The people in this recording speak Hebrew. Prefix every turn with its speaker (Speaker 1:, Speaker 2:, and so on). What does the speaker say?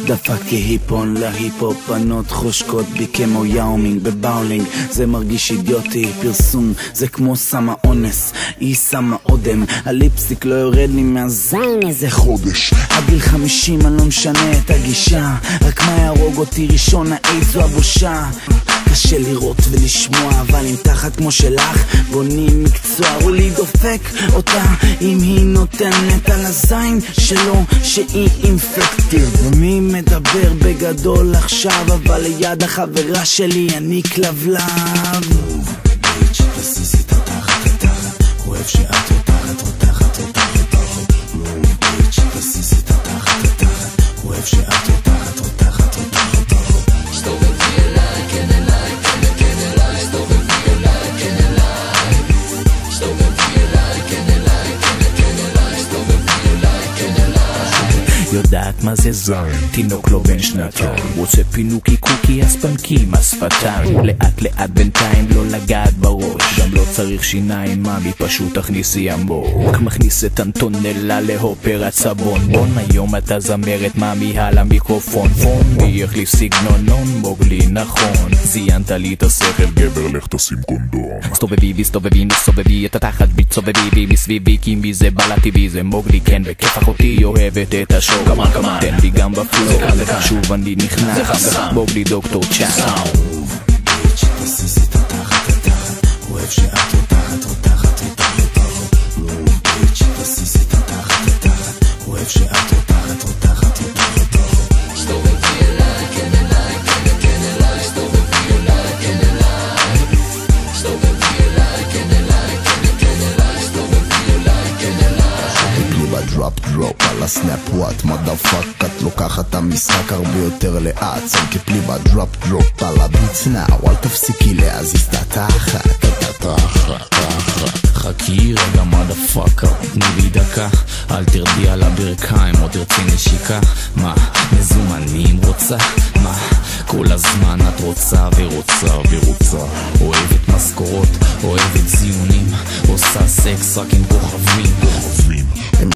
Speaker 1: דפקתי היפון להיפופ, בנות חושקות בי כמו יאומינג בבאולינג. זה מרגיש אידיוטי, פרסום זה כמו סם האונס, היא שמה אודם, הליפסטיק לא יורד לי מהזין איזה חודש. עד גיל 50 אני לא משנה את הגישה, רק מה ירוג אותי ראשון, האיידס זו הבושה. קשה לראות ולשמוע, אבל אם תחת כמו שלך בונים מקצוע, רולי דופק אותה אם היא נותנת על הזין שלו שהיא אינפקטיב. ומי מדבר בגדול עכשיו, אבל ליד החברה שלי אני כלבלב. ביץ' תסיסי את התחת, אוהב שאת רותחת, רותחת, רותחת, רותחת. ביץ' תסיסי את התחת, אוהב שאת רותחת, רותחת, רותחת, רותחת. שתובבי אליי, כן אליי, כן אליי, שתובבי אליי, כן אליי, שתובבי אליי, כן אליי, כן אליי, שתובבי אליי, כן אליי. יודעת מה זה זין, תינוק לא בן שנתיים, רוצה פינוקי קוקי אז פנקים השפתיים, לאט לאט בינתיים לא לגעת בראש, גם לא צריך שיניים ממי פשוט תכניסי עמוק, מכניס את אנטונלה להופרת סבון, היום אתה זמרת ממי על המיקרופון, פון מי החליף סגנונון מוגלי נכון, זיינת לי את השכל גבר לך תשים קונדום. סתובבי וסתובבי נסתובבי את התחת בסובבי בי מסביבי, כי מי זה בא לטבעי זה מוגלי כן, וכיף אחותי אוהבת את השוק, תן לי גם בפלו, שוב אני נכנס, מוגלי דוקטור צ'אס. ביץ' תסיסי את התחת, אוהב שאת רותחת, רותחת, רותחת, רותחת. ביץ' תסיסי את התחת, אוהב שאת רותחת, רותחת, רותחת. שתובבי אליי, כן אליי, כן אליי, שתובבי אליי, כן אליי, שתובבי אליי, כן אליי, כן אליי, שתובבי אליי, כן אליי.
Speaker 2: תפלי בדראפ דרופ על הסנאפ וואט מודפאק, את לוקחת המשחק הרבה יותר לאט, תפלי בדראפ דרופ על הביץ נאו, אל תפסיקי להזיז את התחת,
Speaker 3: חכי רגע מודפאקר, תני לי דקה, אל תרדי על הברכיים או תרצי נשיקה. מה, מזומנים רוצה? מה, כל הזמן את רוצה ורוצה ורוצה, אוהבת משכורות, אוהבת ציונים, עושה סקס רק עם כוכבים.